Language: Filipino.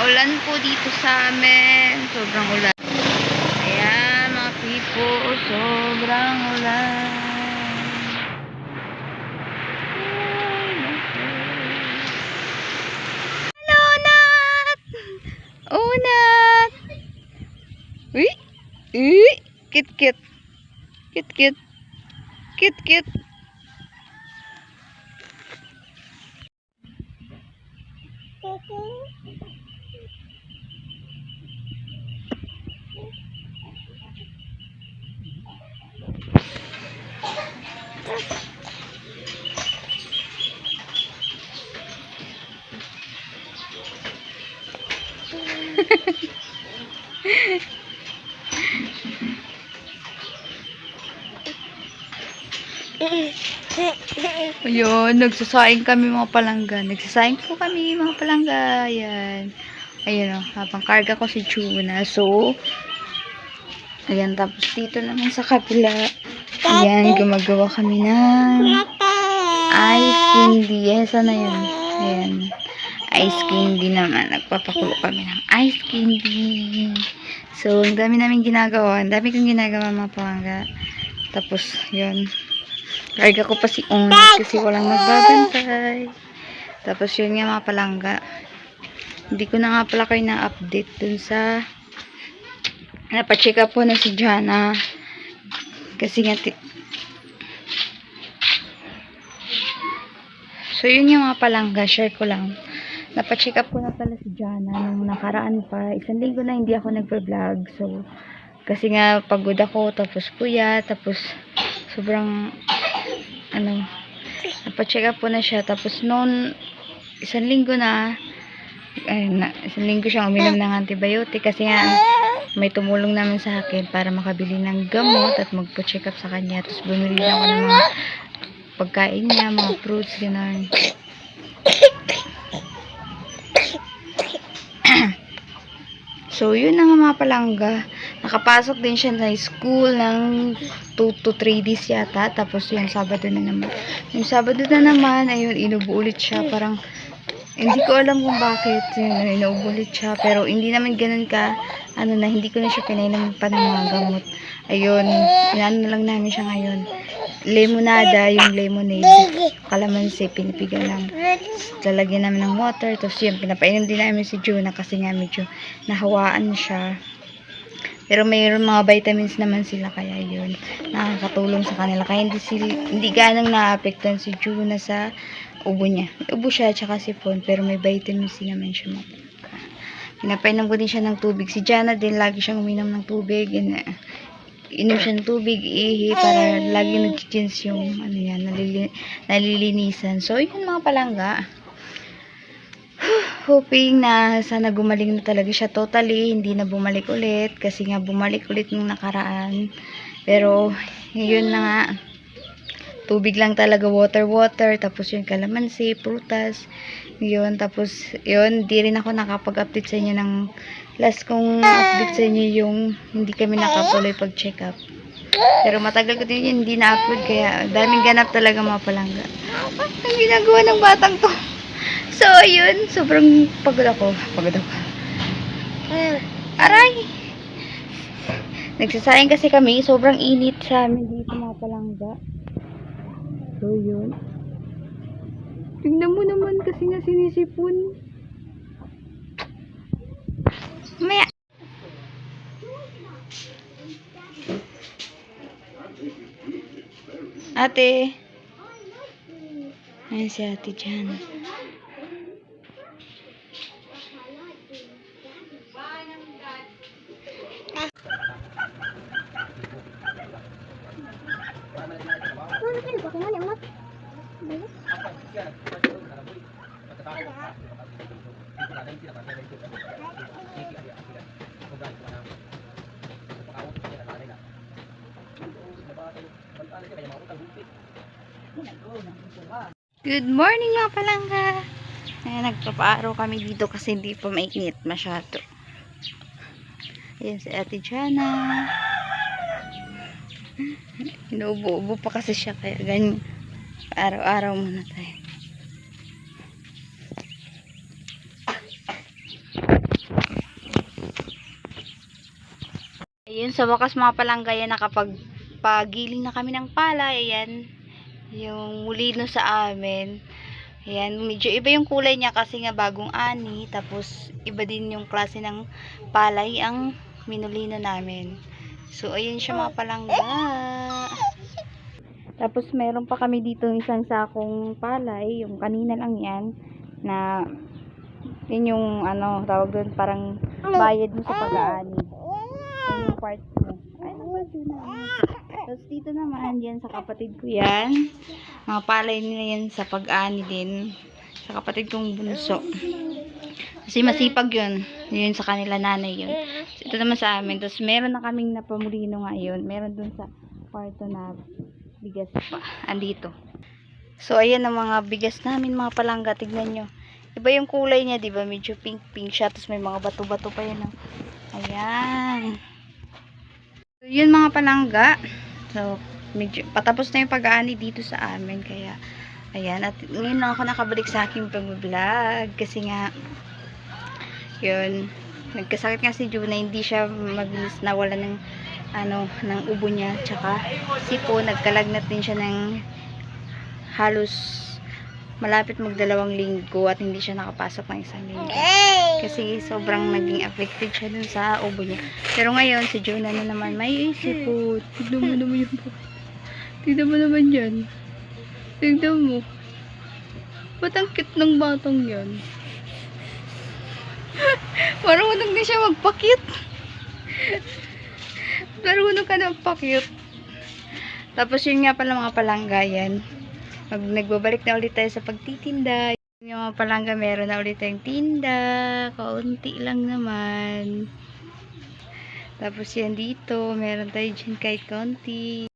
Maulan po dito sa amin. Sobrang ulan. Ayan, mga people. Sobrang ulan. Hello, Nat! Oh, Nat! Uy! Uy! Kit, kit. Kit, kit. Kit, kit. Ayun, nagsasaing kami mga palangga. Nagsasaing po kami mga palangga. Ayan. Ayan o, habang karga ko si Chuna. So, ayan, tapos dito naman sa kapila. Ayan, gumagawa kami ng ice candy. Yes, ano yun? Ayan. Ice candy naman. Nagpapakulo kami ng ice candy. So, ang dami namin ginagawa. Ang dami kong ginagawa mga palangga. Tapos, yun. Karga ko pa si Onat kasi walang magbabantay. Tapos yun nga mga palangga. Hindi ko na nga pala kayo na-update dun sa napacheck up po na si Jana. Kasi nga so yun yung mga palangga. Share ko lang. Napacheck up ko na pala si Jana nung nakaraan pa. 1 linggo na hindi ako nagpa-vlog. So kasi nga pagod ako. Tapos puyat. Tapos sobrang napacheck up po na siya. Tapos noon 1 linggo na 1 linggo siyang uminom ng antibiotic kasi nga may tumulong namin sa akin para makabili ng gamot at magpa-check up sa kanya. Tapos bumili na ako ng mga pagkain niya, mga fruits, gano'n. So, yun na nga mga palangga. Nakapasok din siya sa school ng 2 to 3 days yata. Tapos yung Sabado na naman. Yung Sabado na naman, ayun, inubo ulit siya. Parang, hindi ko alam kung bakit. Yun, inubo ulit siya. Pero hindi naman ganun ka, hindi ko na siya pinainom pa ng mga gamot. Ayun, inano na lang namin siya ngayon. Lemonada, yung lemonade. Kalamansi, pinipigan lang. Lalagyan namin ng water. Tapos yun, pinapainom din namin si Juna kasi nga medyo nahawaan siya. Pero mayroon mga vitamins naman sila kaya yun. Nakakatulong sa kanila. Kaya hindi ganang naapektuhan si Juna sa ubo niya. May ubo siya tsaka sipon. Pero may vitamins naman siya. Pinapainom ko din siya ng tubig. Si Jana din lagi siyang uminom ng tubig. Inom siya ng tubig, ihi, para lagi nag-change yung nalilinisan. So, yun mga palangga. Hoping na sana gumaling na talaga siya totally, hindi na bumalik ulit kasi nga bumalik ulit nung nakaraan. Pero yun na nga, tubig lang talaga, water, tapos yung kalamansi, prutas, yun, tapos yun, di rin ako nakapag-update sa inyo ng last kong update sa inyo yung hindi kami nakapaloy pag-check up. Pero matagal ko din yun, hindi na-upload kaya daming ganap talaga mga palangga. Ang ginagawa ng batang to. So, ayun, sobrang pagod ako. Aray! Nagsasayang kasi kami, sobrang init sa amin dito mga palangga. So, yun. Tingnan mo naman kasi nga sinisipon. Maya. Ate. Ayan si ate dyan. Good morning mga palangga. Nagpapaaraw kami dito kasi hindi pa mainit masyado. Ayan si ate Jana. Inuubo-ubo pa kasi siya kaya ganyan. Araw-araw muna tayo. sa wakas mga palangga yan, nakapagpagiling na kami ng palay. Ayan, yung mulino sa amin. Ayan, medyo iba yung kulay niya kasi nga bagong ani. Tapos, iba din yung klase ng palay ang minulino namin. So, ayun siya mga palangga. Tapos, meron pa kami dito isang sakong palay. Yung kanina lang yan. Na, yun yung, ano, tawag doon, parang bayad mo sa pag-aani. Yun yung part mo. Ay, naman yun na. Tapos, dito naman, yan sa kapatid ko yan. Mga palay nila yan sa pag-ani din. Sa kapatid kong bunso. Kasi masipag yun. Yun sa kanila nanay yun. So, ito naman sa amin. Tapos meron na kaming napamulino ngayon. Meron dun sa kwarto na bigas pa. Andito. So ayan ang mga bigas namin mga palangga. Tignan nyo. Iba yung kulay niya, diba? Medyo pink-pink siya. Tapos may mga bato-bato pa yan. Ayan. So yun mga palangga. So medyo patapos na yung pag-aani dito sa amin. Kaya ayan. At ngayon lang ako nakabalik sa aking pag-vlog. Kasi nga yun, nagkasakit nga si Juna, hindi siya mabilis nawala ng ano, ng ubo niya, tsaka sipo, nagkalagnat din siya ng halos malapit magdalawang linggo at hindi siya nakapasok ng isang linggo kasi sobrang naging affected siya dun sa ubo niya. Pero ngayon si Juna na naman may sipo. Tignan mo naman yun. Tignan mo naman yan. Tignan mo, ba't ang cute ng batang yan? Marunong din siya magpakit. Marunong ka na magpakit. Tapos yun nga pala mga palangga yan. Nagbabalik na ulit tayo sa pagtitinda. Yung mga palangga meron na ulit tayong tinda. Kaunti lang naman. Tapos yan dito. Meron tayo dyan kahit kaunti.